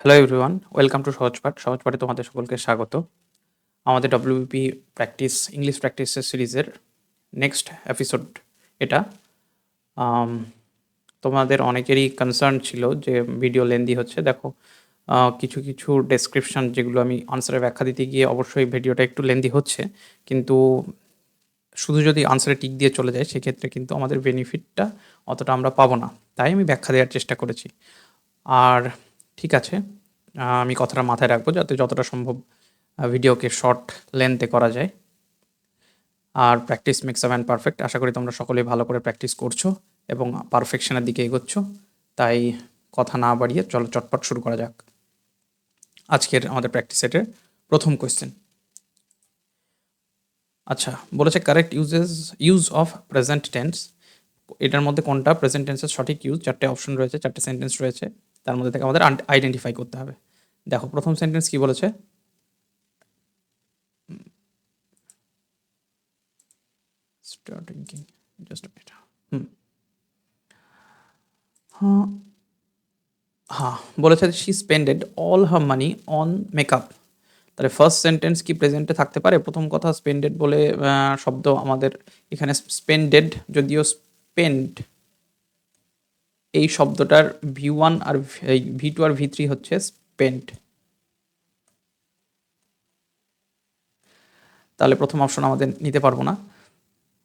Hello everyone, welcome to সহজপাঠ। সহজপাঠে তোমাদের সকলকে স্বাগত। আমাদের ডব্লিউবিপি ইংলিশ প্র্যাকটিসের সিরিজের নেক্সট এপিসোড এটা। আম, তোমাদের অনেকেরই কনসার্ন ছিল যে ভিডিও লেন্দি হচ্ছে। দেখো, কিছু কিছু ডেসক্রিপশন যেগুলো আমি আনসারে ব্যাখ্যা দিতে গিয়ে অবশ্যই ভিডিওটা একটু লেন্দি হচ্ছে, কিন্তু শুধু যদি আনসারে টিক দিয়ে চলে যায় সেক্ষেত্রে কিন্তু আমাদের বেনিফিটটা অতটা আমরা পাবো না। তাই আমি ব্যাখ্যা দেওয়ার চেষ্টা করেছি। আর ঠিক আছে, আমি কথাটা মাথায় রাখবো যাতে যতটা সম্ভব ভিডিওকে শর্ট লেন্থে করা যায়। আর practice makes a man perfect. আশা করি তোমরা সকলেই ভালো করে প্র্যাকটিস করছো এবং পারফেকশনের দিকে এগোচ্ছ। তাই কথা না বাড়িয়ে চলো চটপট শুরু করা যাক। আজকের আমাদের প্র্যাকটিস সেটের প্রথম কোয়েশ্চেন। আচ্ছা, বলেছে correct use of present tense. এটার মধ্যে কোনটা প্রেজেন্ট টেন্সের সঠিক ইউজ? চারটে অপশন রয়েছে, চারটে সেন্টেন্স রয়েছে, তার মধ্যে থেকে আমাদের আইডেন্টিফাই করতে হবে। দেখো, প্রথম সেন্টেন্স কি বলেছে? Start thinking. Just a minute. হ্যাঁ, হ্যাঁ, বলেছে she spended all her money on makeup. তাহলে ফার্স্ট সেন্টেন্স কি প্রেজেন্টে থাকতে পারে? প্রথম কথা, স্পেন্ডেড বলে শব্দ আমাদের এখানে স্পেন্ডেড, যদিও স্পেন্ড এই শব্দটার V1 আর V2 আর V3 হচ্ছে স্পেন্ড। তাহলে প্রথম অপশন আমাদের নিতে পারবো না।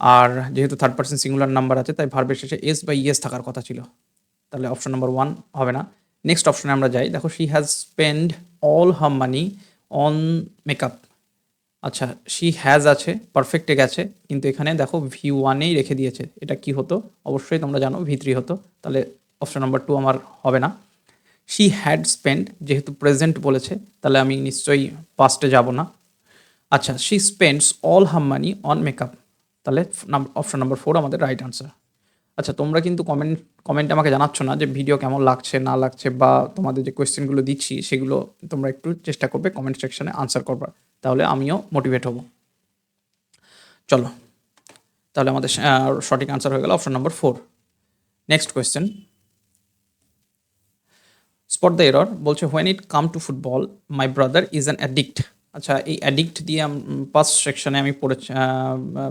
আর যেহেতু থার্ড পার্সন সিঙ্গুলার নাম্বার আছে, তাই ভার্বের শেষে এস বা ইএস থাকার কথা ছিল। তাহলে অপশন নাম্বার 1 হবে না। নেক্সট অপশনে আমরা যাই। দেখো, she has spend all her money on makeup. আচ্ছা, শি হ্যাজ আছে, পারফেক্টে গেছে, কিন্তু এখানে দেখো V1-এই রেখে দিয়েছে। এটা কি হতো? অবশ্যই তোমরা জানো V3 হতো। তাহলে অপশন নাম্বার 2 আমার হবে না। শি হ্যাড স্পেন্ড, যেহেতু প্রেজেন্ট বলেছে, তাহলে আমি নিশ্চয়ই পাস্টে যাব না। আচ্ছা, she spends all her money on makeup. তাহলে অপশন নাম্বার 4 আমাদের রাইট আনসার। আচ্ছা, তোমরা কিন্তু কমেন্টে আমাকে জানাচ্ছ না যে ভিডিও কেমন লাগছে না লাগছে, বা তোমাদের যে কোয়েশ্চেনগুলো দিচ্ছি সেগুলো তোমরা একটু চেষ্টা করবে কমেন্ট সেকশনে আনসার করবার, তাহলে আমিও মোটিভেট হব। চলো, তাহলে আমাদের সঠিক আনসার হয়ে গেল option number 4। Next question, spot the error. বলছে when it come to football my brother is an addict. আচ্ছা, এই অ্যাডিক্ট দিয়ে পাস্ট সেকশনে আমি পড়েছি,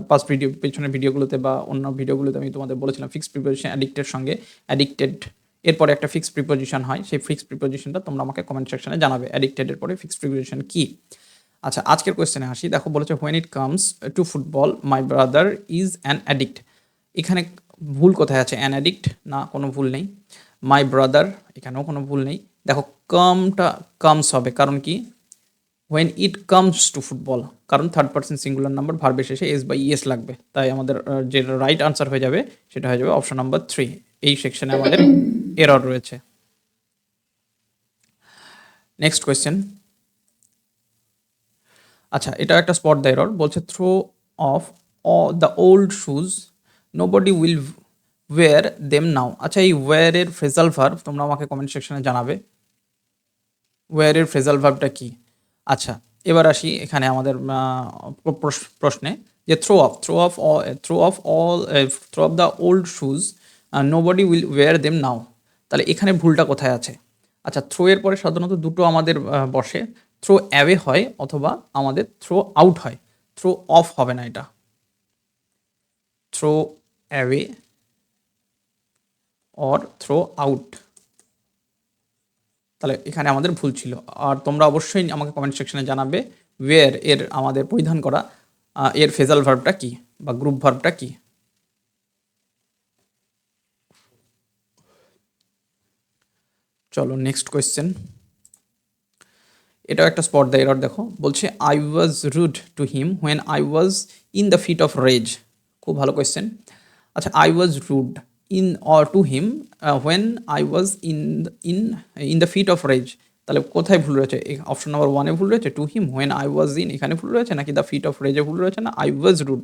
পাস্ট পেছনের ভিডিওগুলোতে বা অন্য ভিডিওগুলোতে আমি তোমাদের বলেছিলাম ফিক্সড প্রিপোজিশন অ্যাডিক্টের সঙ্গে অ্যাডিক্টেড এরপরে একটা ফিক্সড প্রিপোজিশন হয়। সেই ফিক্সড প্রিপোজিশনটা তোমরা আমাকে কমেন্ট সেকশনে জানাবে অ্যাডিক্টেডের পরে ফিক্সড প্রিপোজিশন কি। আচ্ছা, আজকের কোয়েশ্চেনে আসি। দেখো, বলেছে when it comes to football my brother is an addict. এখানে ভুল কোথায় আছে? অ্যান অ্যাডিক্ট না, কোনো ভুল নেই। মাই ব্রাদার, এখানেও কোনো ভুল নেই। দেখো, কামস হবে, কারণ কি? When it comes to football, কারণ থার্ড পার্সন সিঙ্গুলার নাম্বার, ভার্বের শেষে এস বা ইএস লাগবে। তাই আমাদের যে রাইট আনসার হয়ে যাবে সেটা হয়ে যাবে অপশন নাম্বার 3। এই সেকশনে আমাদের এরর রয়েছে। Next question. আচ্ছা, এটা একটা স্পট দ্য এরর। বলছে throw off the old shoes, nobody will wear them now. আচ্ছা, এই ওয়্যারের ফ্রেজাল ভার্ব তোমরা আমাকে কমেন্ট সেকশনে জানাবে ওয়্যারের ফ্রেজাল ভার্বটা কি। আচ্ছা, এবার আসি এখানে আমাদের প্রশ্নে, যে throw off the old shoes nobody will wear them now. তাহলে এখানে ভুলটা কোথায় আছে? আচ্ছা, থ্রো এর পরে সাধারণত দুটো আমাদের বসে, থ্রো অ্যাওয়ে হয় অথবা আমাদের থ্রো আউট হয়। থ্রো অফ হবে না, এটা throw away or throw out. তাহলে এখানে আমাদের ভুল ছিল। আর তোমরা অবশ্যই আমাকে কমেন্ট সেকশনে জানাবে ওয়্যার এর আমাদের পরিধান করা এর ফেজাল ভার্বটা কি বা গ্রুপ ভার্বটা কি। চলো নেক্সট কোয়েশ্চেন। এটাও একটা স্পট দ্য এরর। দেখো, বলছে I was rude to him when I was in the fit of rage. খুব ভালো কোয়েশ্চেন। আচ্ছা, I was rude in or to him when I was in the fit of rage. তাহলে কোথায় ভুল রয়েছে? Option number 1-এ ভুল রয়েছে, to him when I was in এখানে ভুল রয়েছে, নাকি দ্য ফিট অফ রেজে ভুল রয়েছে, না আই ওয়াজ রুড?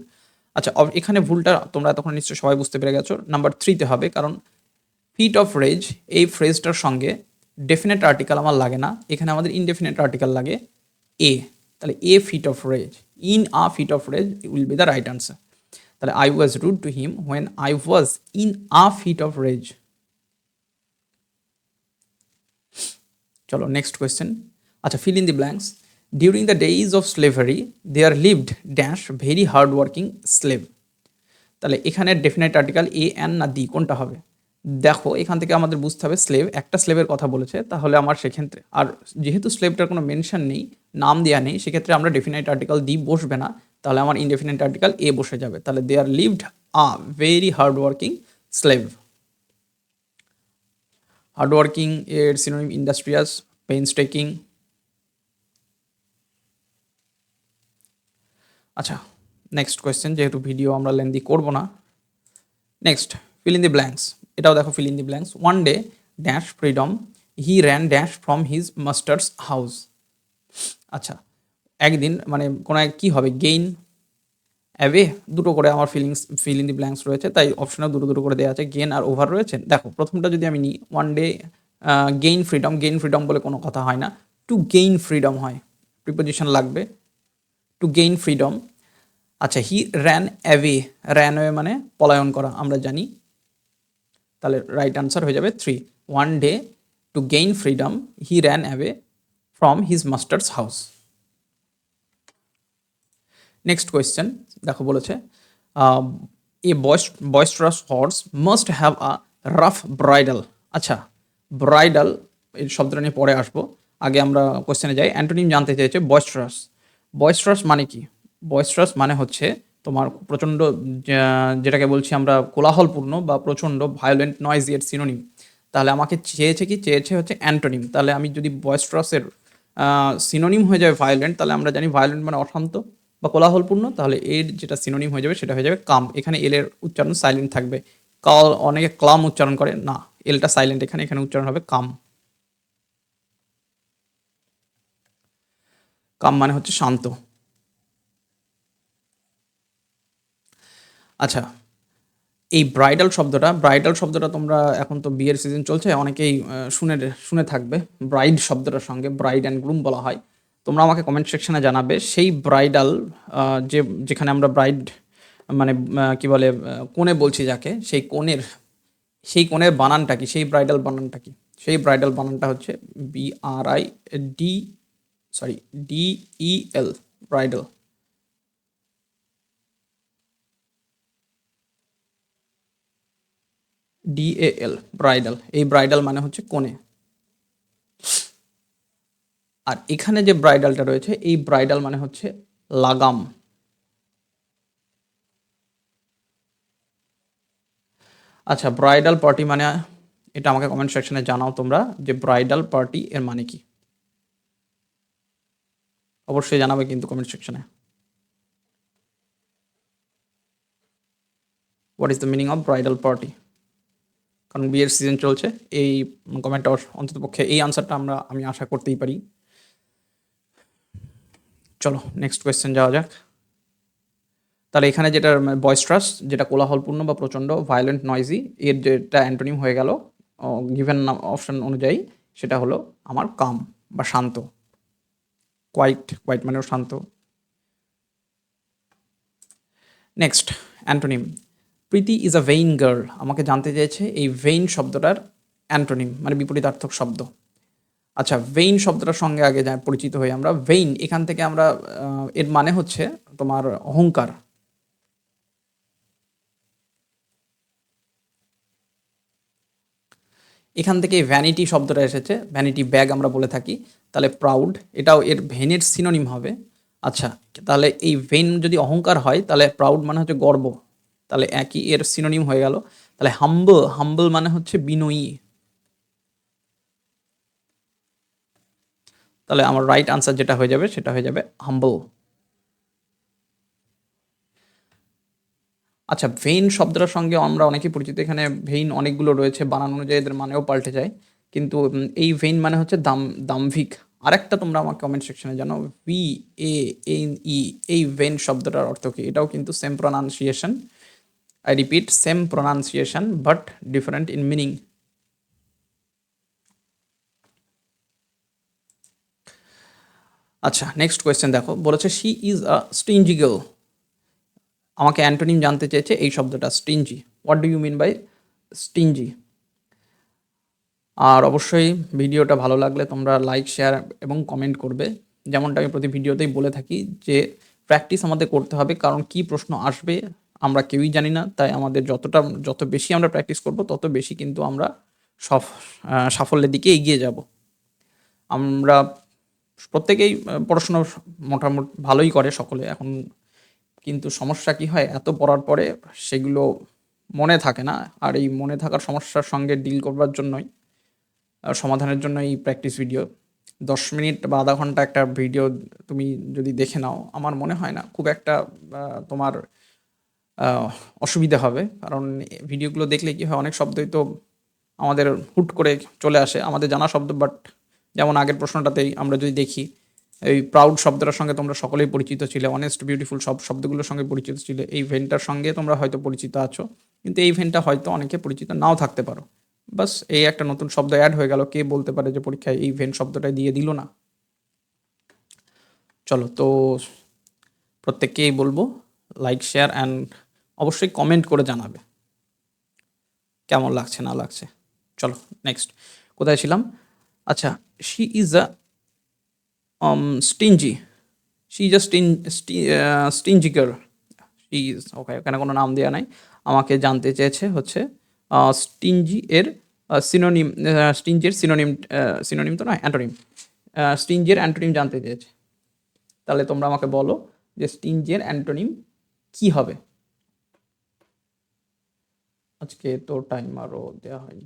আচ্ছা, এখানে ভুলটা তোমরা তখন নিশ্চয়ই সবাই বুঝতে পেরে গেছো। নাম্বার 3-তে হবে, কারণ ফিট অফ রেজ এই ফ্রেজটার সঙ্গে ডেফিনেট আর্টিকেল আমার লাগে না, এখানে আমাদের ইনডেফিনেট আর্টিকেল লাগে এ। তাহলে a fit of rage, in a fit of rage will be the right answer. তাহলে I was rude to him when I was in a fit of rage. চলো next question. আচ্ছা, fill in the blanks. During the days of slavery there lived dash very hard working slave. তাহলে এখানে definite article a an না দি কোনটা হবে? দেখো এখান থেকে আমাদের বুঝতে হবে স্লেভ, একটা স্লেভের কথা বলেছে, তাহলে আমার সেক্ষেত্রে আর যেহেতু স্লেভটার কোনো মেনশন নেই, নাম দেওয়া নেই, সেক্ষেত্রে আমরা ডেফিনাইট আর্টিকেল দি বসবে না, তাহলে আমার ইনডেফিনাইট আর্টিকেল এ বসে যাবে। তাহলে there lived a very hard working slave. Hard working এর সিনোনিম ইন্ডাস্ট্রিয়াস, পেইনস্টেকিং। আচ্ছা, নেক্সট কোয়েশ্চেন, যেহেতু ভিডিও আমরা লেন্দি করব না। Next, fill in the blanks. এটাও দেখো, fill in the blanks. One day dash freedom he ran dash from his master's house. আচ্ছা, একদিন মানে কোনো এক কী হবে, গেইন অ্যাওয়ে, দুটো করে আমার ফিল ইন দি ব্ল্যাঙ্কস রয়েছে, তাই অপশনেও দুটো দুটো করে দেওয়া আছে, গেইন আর ওভার রয়েছে। দেখো প্রথমটা যদি আমি নিই, one day gain freedom, gain freedom বলে কোনো কথা হয় না, টু গেইন ফ্রিডম হয়, প্রিপোজিশন লাগবে, টু গেইন ফ্রিডম। আচ্ছা, হি র্যান অ্যাওয়ে, র্যান অ্যাওয়ে মানে পলায়ন করা, আমরা জানি, তাহলে রাইট আনসার হয়ে যাবে 3। One day to gain freedom he ran away from his master's house. Next question দেখো, বলেছে a boisterous horse must have a rough bridle. আচ্ছা, ব্রাইডাল এই শব্দটা নিয়ে পরে আসবো, আগে আমরা কোয়েশ্চেনে যাই। অ্যান্টোনিম জানতে চেয়েছে বয়স্ট্রাস। বয়স্ট্রাস মানে কি? বয়স্ট্রাস মানে হচ্ছে তোমার প্রচণ্ড, যেটাকে বলছি আমরা কোলাহলপূর্ণ বা প্রচণ্ড ভায়োলেন্ট নয়েজি এর সিনোনিম। তাহলে আমাকে চেয়েছে হচ্ছে অ্যান্টোনিম। তাহলে আমি যদি বয়স্ট্রাসের সিনোনিম হয়ে যাবে ভায়োলেন্ট, তাহলে আমরা জানি ভায়োলেন্ট মানে অশান্ত বা কোলাহলপূর্ণ, তাহলে এর যেটা সিনোনিম হয়ে যাবে সেটা হয়ে যাবে কাম। এখানে এল এর উচ্চারণ সাইলেন্ট থাকবে। অনেকে ক্লাম উচ্চারণ করে, না, এলটা সাইলেন্ট, এখানে উচ্চারণ হবে কাম। কাম মানে হচ্ছে শান্ত। আচ্ছা, এই ব্রাইডাল শব্দটা তোমরা, এখন তো বিয়ের সিজন চলছে, অনেকেই শুনে থাকবে ব্রাইড শব্দটার সঙ্গে ব্রাইড অ্যান্ড গ্রুম বলা হয়। তোমরা আমাকে কমেন্ট সেকশনে জানাবে সেই ব্রাইডাল, যেখানে আমরা ব্রাইড মানে কি বলে, কোণে বলছি যাকে, সেই কোণের বানানটা কি, সেই ব্রাইডাল বানানটা কি? সেই ব্রাইডাল বানানটা হচ্ছে BRI D sorry DEL, bridal. DAL, bridal. এই ব্রাইডাল মানে হচ্ছে কোণে। আর এখানে যে ব্রাইডালটা রয়েছে, এই ব্রাইডাল মানে হচ্ছে লাগাম। আচ্ছা, ব্রাইডাল পার্টি মানে, এটা আমাকে কমেন্ট সেকশনে জানাও তোমরা যে ব্রাইডাল পার্টি এর মানে কি, অবশ্যই জানাবে কিন্তু কমেন্ট সেকশনে। What is the meaning of bridal party? কারণ বিয়ের সিজন চলছে, এই কমেন্টটা অন্তত পক্ষে এই আনসারটা আমি আশা করতেই পারি। চলো নেক্সট কোয়েশ্চেন যাওয়া যাক। তাহলে এখানে যেটা বয়স্ট্রাস, যেটা কোলাহলপূর্ণ বা প্রচণ্ড, ভায়োলেন্ট নয়েজি, এর যেটা অ্যান্টোনিম হয়ে গেল গিভেন অপশন অনুযায়ী, সেটা হলো আমার কাম বা শান্ত। কোয়াইট মানেও শান্ত। Next, antonym. Preeti is a vain girl. আমাকে জানতে চেয়েছে এই ভেইন শব্দটার অ্যান্টোনিম মানে বিপরীতার্থক শব্দ। আচ্ছা, ভেইন শব্দটার সঙ্গে আগে যা পরিচিত হই আমরা, ভেইন এখান থেকে আমরা এর মানে হচ্ছে তোমার অহংকার। এখান থেকে ভ্যানিটি শব্দটা এসেছে, ভ্যানিটি ব্যাগ আমরা বলে থাকি। তাহলে প্রাউড, এটাও এর ভেনের সিনোনিম হবে। আচ্ছা, তাহলে এই ভেন যদি অহংকার হয়, তাহলে প্রাউড মানে হচ্ছে গর্ব, তাহলে একই এর সিনোনিম হয়ে গেল। তাহলে হাম্বল মানে হচ্ছে বিনয়ী। তাহলে আমার রাইট আনসার যেটা হয়ে যাবে সেটা হয়ে যাবে হাম্বল। আচ্ছা, ভেইন শব্দটার সঙ্গে আমরা অনেকেই পরিচিত। এখানে ভেইন অনেকগুলো রয়েছে, বানান অনুযায়ী এদের মানেও পাল্টে যায়, কিন্তু এই ভেইন মানে হচ্ছে দাম্ভিক। আরেকটা তোমরা আমাকে কমেন্ট সেকশনে জানাও, VANE, এই ভেইন শব্দটার অর্থ কী? এটাও কিন্তু same pronunciation, I repeat, same pronunciation but different in meaning. আচ্ছা, নেক্সট কোয়েশ্চেন দেখো, বলেছে she is a stingy girl. আমাকে অ্যান্টোনিম জানতে চেয়েছে এই শব্দটা stingy. What do you mean by stingy? আর অবশ্যই ভিডিওটা ভালো লাগলে তোমরা লাইক, শেয়ার এবং কমেন্ট করবে। যেমনটা আমি প্রতি ভিডিওতেই বলে থাকি যে প্র্যাকটিস আমাদের করতে হবে, কারণ কী প্রশ্ন আসবে আমরা কেউই জানি না। তাই আমাদের যত বেশি আমরা প্র্যাকটিস করব তত বেশি কিন্তু আমরা সাফল্যের দিকে এগিয়ে যাব। আমরা প্রত্যেকেই পড়াশোনা মোটামুটি ভালোই করে সকলে এখন, কিন্তু সমস্যা কি হয় এত পড়ার পরে সেগুলো মনে থাকে না। আর এই মনে থাকার সমস্যার সঙ্গে ডিল করবার জন্যই সমাধানের জন্য এই প্র্যাকটিস ভিডিও 10 মিনিট বা আধা ঘন্টা একটা ভিডিও তুমি যদি দেখে নাও, আমার মনে হয় না খুব একটা তোমার অসুবিধা হবে। কারণ ভিডিওগুলো দেখলে কি হয়, অনেক শব্দই তো আমাদের হুট করে চলে আসে, আমাদের জানা শব্দ, বাট যেমন আগের প্রশ্নটাতেই আমরা যদি দেখি, এই প্রাউড শব্দটার সঙ্গে তোমরা সকলেই পরিচিত ছিলে, অনেস্ট, বিউটিফুল সব শব্দগুলোর সঙ্গে পরিচিত ছিলে, এই ভেনটার সঙ্গে তোমরা হয়তো পরিচিত আছো, কিন্তু এই ভেনটা হয়তো অনেকে পরিচিত নাও থাকতে পারো। বাস এই একটা নতুন শব্দ অ্যাড হয়ে গেল, কে বলতে পারে যে পরীক্ষায় এই ভেন শব্দটাই দিয়ে দিল না। চলো তো প্রত্যেককেই বলবো লাইক, শেয়ার অ্যান্ড অবশ্যই কমেন্ট করে জানাবে কেমন লাগছে না লাগছে। চলো নেক্সট, কোথায় ছিলাম? আচ্ছা, she is a stingy, she is a stingy girl, she is, okay, এখানে কোনো নাম দেওয়া নাই। আমাকে জানতে চেয়েছে হচ্ছে স্টিঞ্জি এর সিনোনিম, স্টিঞ্জের সিনোনিম, সিনোনিম তো নয়, অ্যান্টোনিম, স্টিঞ্জের অ্যান্টোনিম জানতে চেয়েছে। তাহলে তোমরা আমাকে বলো যে স্টিঞ্জের অ্যান্টোনিম কি হবে। আজকে তো টাইমারও দেওয়া হয়নি।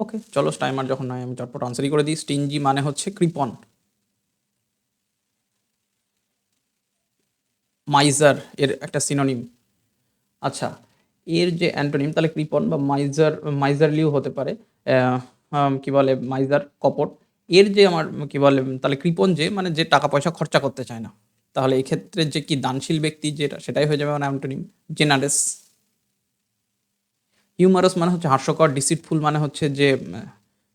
ওকে চলো, টাইমার যখন নয় আমি চটপট আনসারই করে দিই। স্টিঞ্জি মানে হচ্ছে কৃপণ। মাইজার এর একটা সিনোনিম। আচ্ছা, এর যে অ্যান্টোনিম, তাহলে কৃপণ বা মাইজারলিও হতে পারে। কি বলে, মাইজার কপট। এর যে আমার কি বলে, তাহলে কৃপণ যে মানে যে টাকা পয়সা খরচা করতে চায় না, তাহলে এই ক্ষেত্রে যে কি দানশীল ব্যক্তি যেটা, সেটাই হয়ে যাবে আমার অ্যান্টোনিম, জেনারেস। হিউমারাস মানে হচ্ছে হাস্যকর। ডিসিটফুল মানে হচ্ছে যে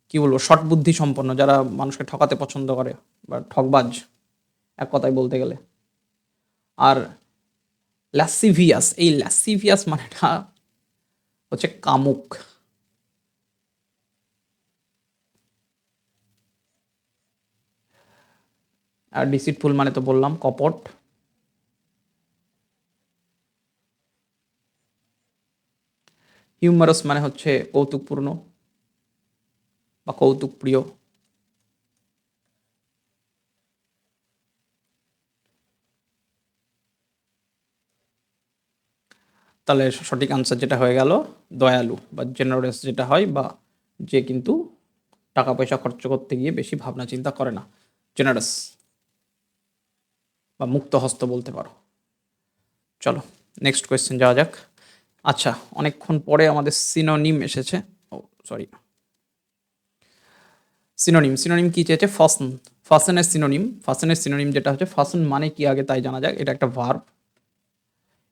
কি বলবো, শর্ট বুদ্ধি সম্পন্ন, যারা মানুষকে ঠকাতে পছন্দ করে বা ঠকবাজ, এক কথায় বলতে গেলে। আর ল্যাসিভিয়াস, এই ল্যাসিভিয়াস মানেটা হচ্ছে কামুক। আর ডিসিটফুল মানে তো বললাম কপট। হিউমারাস মানে হচ্ছে কৌতুকপূর্ণ বা কৌতুক প্রিয়। তাহলে সঠিক আনসার যেটা হয়ে গেল দয়ালু বা জেনারেস যেটা হয়, বা যে কিন্তু টাকা পয়সা খরচ করতে গিয়ে বেশি ভাবনা চিন্তা করে না, জেনারেস বা মুক্ত হস্ত বলতে পারো। চলো নেক্সট কোয়েশ্চেন যাওয়া যাক। আচ্ছা, অনেকক্ষণ পরে আমাদের সিনোনিম এসেছে। ও সরি, সিনোনিম, সিনোনিম কি চেয়েছে? ফাসন। ফাসনের সিনোনিম, ফাসনের সিনোনিম যেটা হচ্ছে, ফাসন মানে কি আগে তাই জানা যাক। এটা একটা ভার্ব,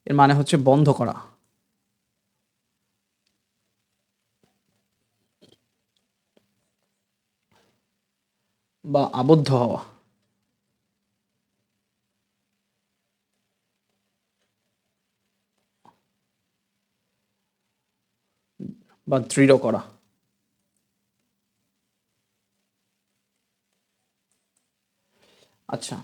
এর মানে হচ্ছে বন্ধ করা বা আবদ্ধ হওয়া বা দৃঢ় করা। আচ্ছা,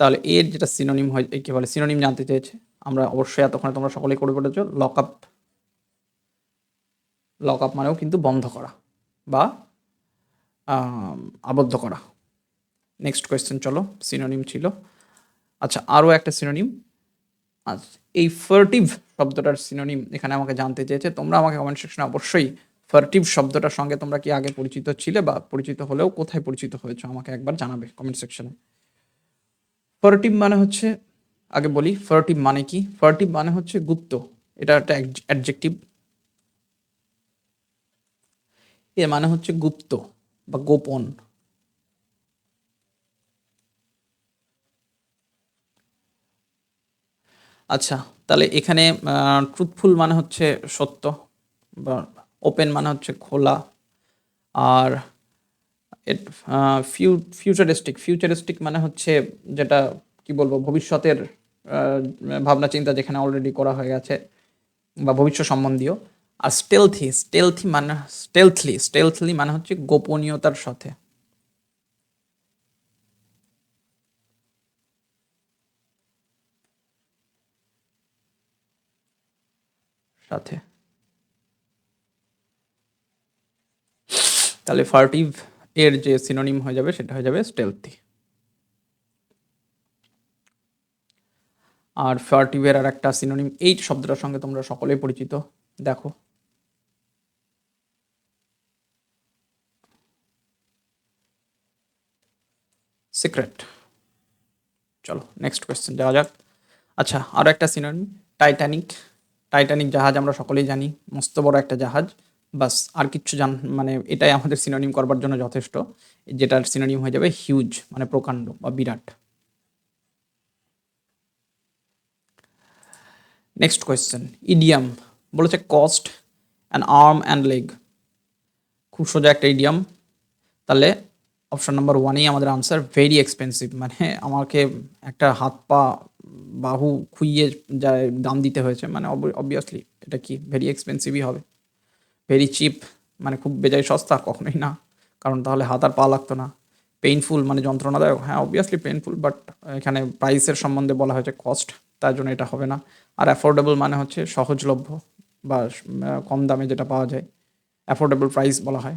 তাহলে এর যেটা সিনোনিম হয়, কি বলে, সিনোনিম জানতে চেয়েছে। আমরা অবশ্যই এতক্ষণে তোমরা সকলেই করে পড়েছো, লক আপ। লক আপ মানেও কিন্তু বন্ধ করা বা আবদ্ধ করা। নেক্সট কোয়েশ্চেন চলো, সিনোনিম ছিল। আচ্ছা, আরও একটা সিনোনিম। আচ্ছা, এই ফার্টিভ শব্দটার সিনোনিম এখানে আমাকে জানতে চেয়েছে। তোমরা আমাকে কমেন্ট সেকশনে অবশ্যই ফার্টিভ শব্দটার সঙ্গে তোমরা কি আগে পরিচিত ছিলে, বা পরিচিত হলেও কোথায় পরিচিত হয়েছো আমাকে একবার জানাবে কমেন্ট সেকশনে। ফার্টিভ মানে হচ্ছে, আগে বলি ফার্টিভ মানে কি। ফার্টিভ মানে হচ্ছে গুপ্ত, এটা একটা অ্যাডজেক্টিভ। এর মানে হচ্ছে গুপ্ত বা গোপন। আচ্ছা, তাহলে এখানে ট্রুথফুল মানে হচ্ছে সত্য, বা ওপেন মানে হচ্ছে খোলা। আর ফিউচারিস্টিক, ফিউচারিস্টিক মানে হচ্ছে যেটা কি বলবো, ভবিষ্যতের ভাবনা চিন্তা যেখানে অলরেডি করা হয়ে গেছে, বা ভবিষ্যৎ সম্বন্ধীয়। আর স্টেলথলি মানে হচ্ছে গোপনীয়তার সাথে। সাথে তাহলে ফার্টিভ এর যে সিনোনিম হয়ে যাবে সেটা হয়ে যাবে স্টেলথি। আর ফার্টিভের আর একটা সিনোনিম এই শব্দটার সঙ্গে তোমরা সকলেই পরিচিত, দেখো সিক্রেট। চলো নেক্সট কোয়েশ্চেন যাওয়া যাক। আচ্ছা, আরও একটা সিনোনিম টাইটানিক। টাইটানিক জাহাজ আমরা সকলেই জানি, মস্ত বড় একটা জাহাজ, বাস আর কিচ্ছু মানে এটাই আমাদের সিনোনিম করবার জন্য যথেষ্ট, যেটার সিনোনিম হয়ে যাবে হিউজ, মানে প্রকাণ্ড বা বিরাট। নেক্সট কোয়েশ্চেন ইডিয়াম বলেছে cost an arm and leg. খুব সোজা একটা ইডিয়াম, তাহলে অপশন নাম্বার ওয়ানেই আমাদের আনসার, ভেরি এক্সপেন্সিভ, মানে আমাকে একটা হাত পা বাহু খুইয়ে যা দাম দিতে হয়েছে, মানে অবভিয়াসলি এটা কি ভেরি এক্সপেন্সিভই হবে। ভেরি চিপ মানে খুব বেজায় সস্তা, কখনোই না, কারণ তাহলে হাত আর পা লাগতো না। পেইনফুল মানে যন্ত্রণাদায়ক, হ্যাঁ অবভিয়াসলি পেইনফুল, বাট এখানে প্রাইসের সম্বন্ধে বলা হয়েছে কস্ট, তার জন্য এটা হবে না। আর অ্যাফোর্ডেবল মানে হচ্ছে সহজলভ্য বা কম দামে যেটা পাওয়া যায়, অ্যাফোর্ডেবল প্রাইস বলা হয়,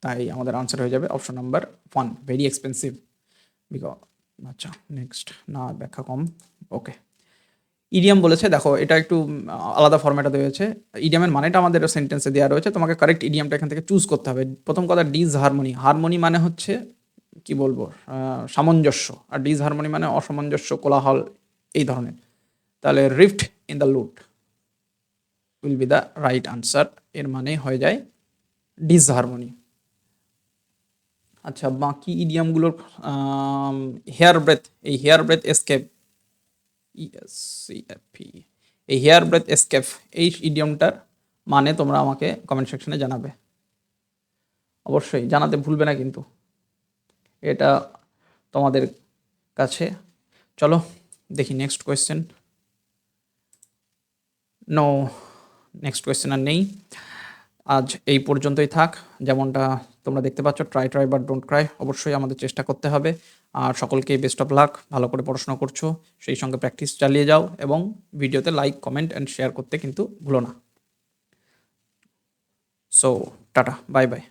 তাই আমাদের আনসার হয়ে যাবে option number 1, very expensive. Because আচ্ছা নেক্সট, না ব্যাখ্যা কম, ওকে। ইডিয়াম বলেছে, দেখো এটা একটু আলাদা ফরম্যাটে দেওয়া হয়েছে। ইডিয়ামের মানেটা আমাদের সেন্টেন্সে দেওয়া রয়েছে, তোমাকে কারেক্ট ইডিয়ামটা এখান থেকে চুজ করতে হবে। প্রথম কথা ডিসহারমোনি, হারমোনি মানে হচ্ছে কি বলবো সামঞ্জস্য, আর ডিসহারমোনি মানে অসামঞ্জস্য, কোলাহল এই ধরনের। তাহলে রিফট ইন দ্য লুট will be the right answer, এর মানে হয়ে যায় ডিসহারমোনি। আচ্ছা, বাকি ইডিয়ামগুলোর হেয়ার ব্রেথ, এই হেয়ার ব্রেথ এসকেপ, ইএসসিএফপি, এই হেয়ার ব্রেথ এসকেপ, এই ইডিয়ামটার মানে তোমরা আমাকে কমেন্ট সেকশনে জানাবে, অবশ্যই জানাতে ভুলবে না কিন্তু, এটা তোমাদের কাছে। চলো দেখি next question. No, next question আর নেই, আজ এই পর্যন্তই থাক। যেমনটা তোমরা দেখতে পাচ্ছ, ট্রাই বাট ডোন্ট ক্রাই, অবশ্যই আমাদের চেষ্টা করতে হবে। আর সকলকে বেস্ট অফ লাক, ভালো করে পড়াশোনা করছো, সেই সঙ্গে প্র্যাকটিস চালিয়ে যাও, এবং ভিডিওতে লাইক কমেন্ট অ্যান্ড শেয়ার করতে কিন্তু ভুলো না। So tata, bye bye.